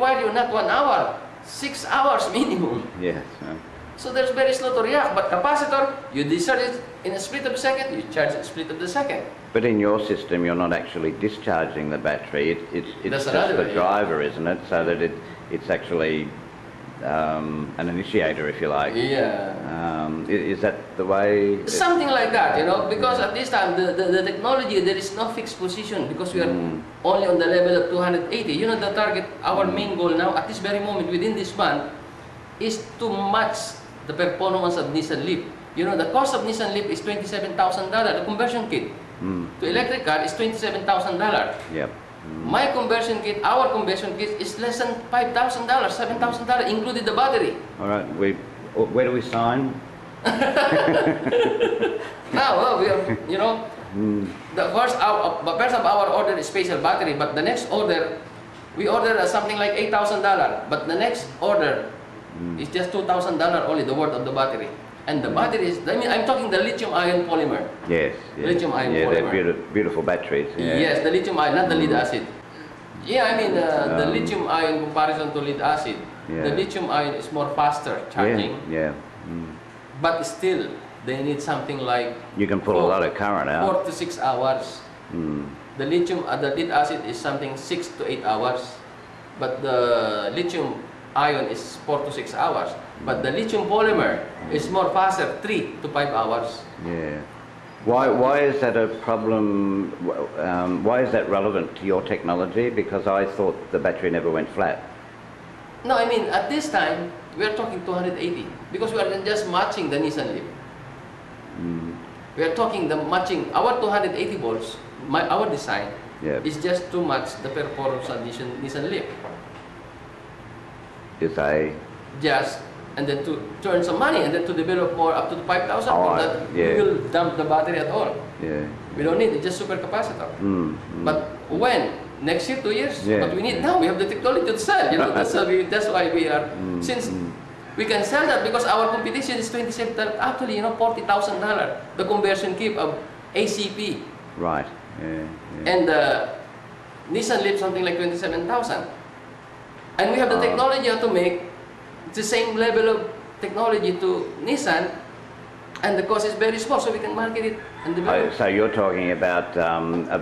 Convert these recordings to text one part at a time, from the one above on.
require you not 1 hour, 6 hours minimum. Yes. So there's very slow to react. But capacitor, you discharge it in a split of a second, you charge it in a split of the second. But in your system, you're not actually discharging the battery. It's just the driver, isn't it? So that it's actually an initiator, if you like. Yeah. Is that the way? Something like that, you know, because at this time, the technology, there is no fixed position because we are only on the level of 280. You know, the target, our main goal now, at this very moment, within this month, is to match the performance of Nissan Leaf. You know, the cost of Nissan Leaf is $27,000. The conversion kit to electric car is $27,000. Yep. My conversion kit, our conversion kit is less than $5,000, $7,000, included the battery. All right. Where do we sign? Now, well, we are, you know, the first of our order is special battery, but the next order, we ordered something like $8,000, but the next order is just $2,000 only, the worth of the battery. And the battery is, I mean, I'm talking the lithium-ion polymer. Yes. Lithium-ion polymer. Yeah, they're beautiful batteries. Yeah. Yes, the lithium-ion, not the lead acid. Yeah, I mean, the lithium-ion comparison to lead acid, the lithium-ion is more faster charging. Yeah. But still, they need something like... You can pull a lot of current out. 4 to 6 hours. The lead acid is something 6 to 8 hours. But the lithium-ion is 4 to 6 hours. But the lithium polymer is more faster, 3 to 5 hours. Yeah. Why is that a problem? Why is that relevant to your technology? Because I thought the battery never went flat. No, I mean, at this time, we are talking 280. Because we are just matching the Nissan Leaf. We are talking the matching, our 280 volts, our design, is just to match the performance of Nissan Leaf. Just, and then to earn some money, and then to develop more up to 5,000, we will dump the battery at all. We don't need it, just supercapacitor. But when? Next year, 2 years? But we need now, we have the technology to sell, you know, that's why we are, since we can sell that because our competition is $27,000, actually, you know, $40,000, the conversion kit of ACP. Right, And Nissan Leaf something like 27,000. And we have the technology to make the same level of technology to Nissan, and the cost is very small, so we can market it and develop. So you're talking about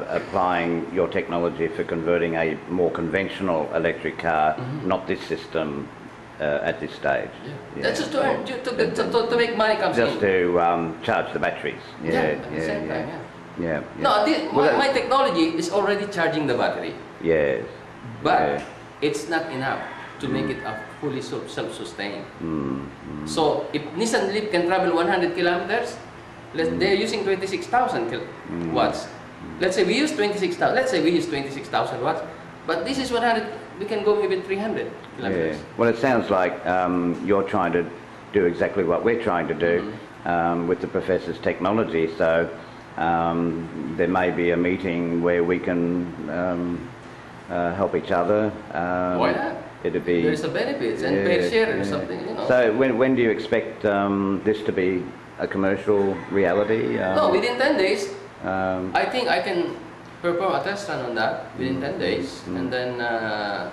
applying your technology for converting a more conventional electric car, not this system at this stage. That's just to make money comes just to charge the batteries. At the same time. No, my technology is already charging the battery. Yes. But it's not enough to make it a fully self-sustained. So if Nissan Leaf can travel 100 kilometers, they're using 26,000 watts. Let's say we use 26,000. Let's say we use 26,000 watts, but this is 100. We can go maybe 300 kilometers. Well, it sounds like you're trying to do exactly what we're trying to do with the professor's technology. So there may be a meeting where we can help each other. Why not? It'd be, there's a benefits and pay share or something, you know. So when do you expect this to be a commercial reality? No, within 10 days. I think I can perform a test run on that within 10 days, and then I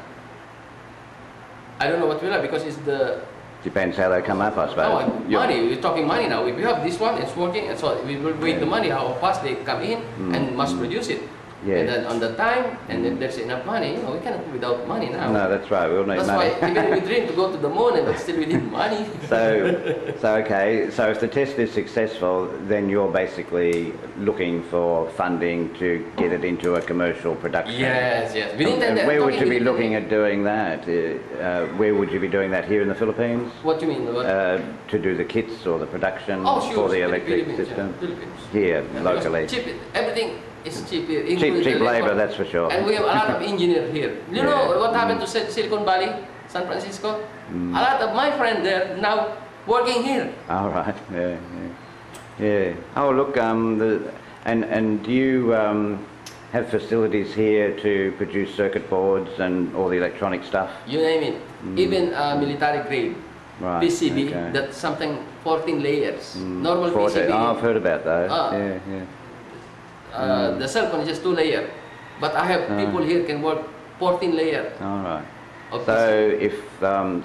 don't know what will happen because it's the... Depends how they come up, I suppose. Money, we're talking money now. If we have this one, it's working, and so we will wait the money, how fast they come in and mass produce it. And then on the time, and if there's enough money, you know, we cannot do without money now. No, that's right, we'll need money. That's why even we dream to go to the moon, but still we need money. So okay, so if the test is successful, then you're basically looking for funding to get it into a commercial production. Yes. And where would you be looking at doing that? Where would you be doing that, here in the Philippines? What do you mean? To do the kits or the production for the electric system? Here, locally. Everything is cheap here. Cheap labour, that's for sure. And we have a lot of engineers here. You know what happened to Silicon Valley, San Francisco? A lot of my friends there now working here. All right, yeah. Oh, look, and do you have facilities here to produce circuit boards and all the electronic stuff? You name it. Even military grade. PCB, that's something 14 layers. Normal 14. PCB. Oh, I've heard about those. The cell phone is just 2 layer, but I have people here can work 14 layer. All right. So if,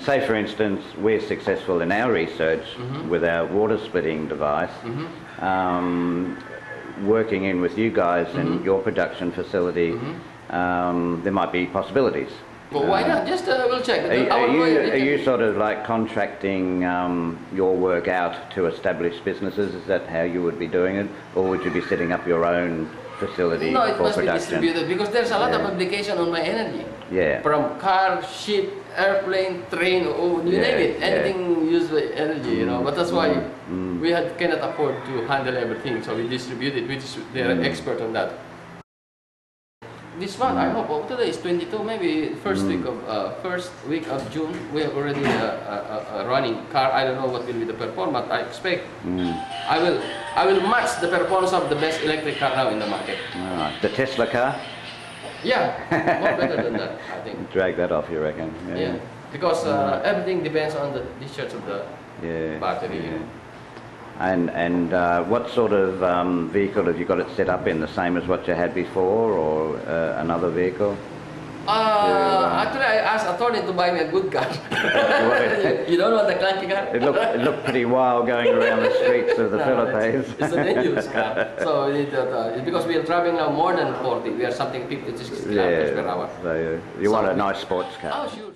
say for instance, we're successful in our research with our water splitting device, working in with you guys in your production facility, there might be possibilities. Well, why not? Just we'll check. Are you sort of like contracting your work out to established businesses? Is that how you would be doing it? Or would you be setting up your own facility No, it for must production? be distributed because there's a lot of application on my energy. Yeah. From car, ship, airplane, train, you name it. Anything use the energy, you know. But that's why we cannot afford to handle everything, so we distribute it, which is they're expert on that. This month, I hope. Today is 22. Maybe first week of June, we have already a running car. I don't know what will be the performance. I expect I will match the performance of the best electric car now in the market. The Tesla car? Yeah, more better than that, I think. Drag that off, you reckon? Yeah, because everything depends on the discharge of the battery. Yeah. And what sort of vehicle have you got it set up in? The same as what you had before, or another vehicle? Actually, I asked attorney to buy me a good car. You don't want the clunky car? It looked pretty wild going around the streets of the Philippines. It's an dangerous car. So because we are traveling now more than 40, we are something 56 kilometers per hour. So you want a nice sports car. Oh, sure.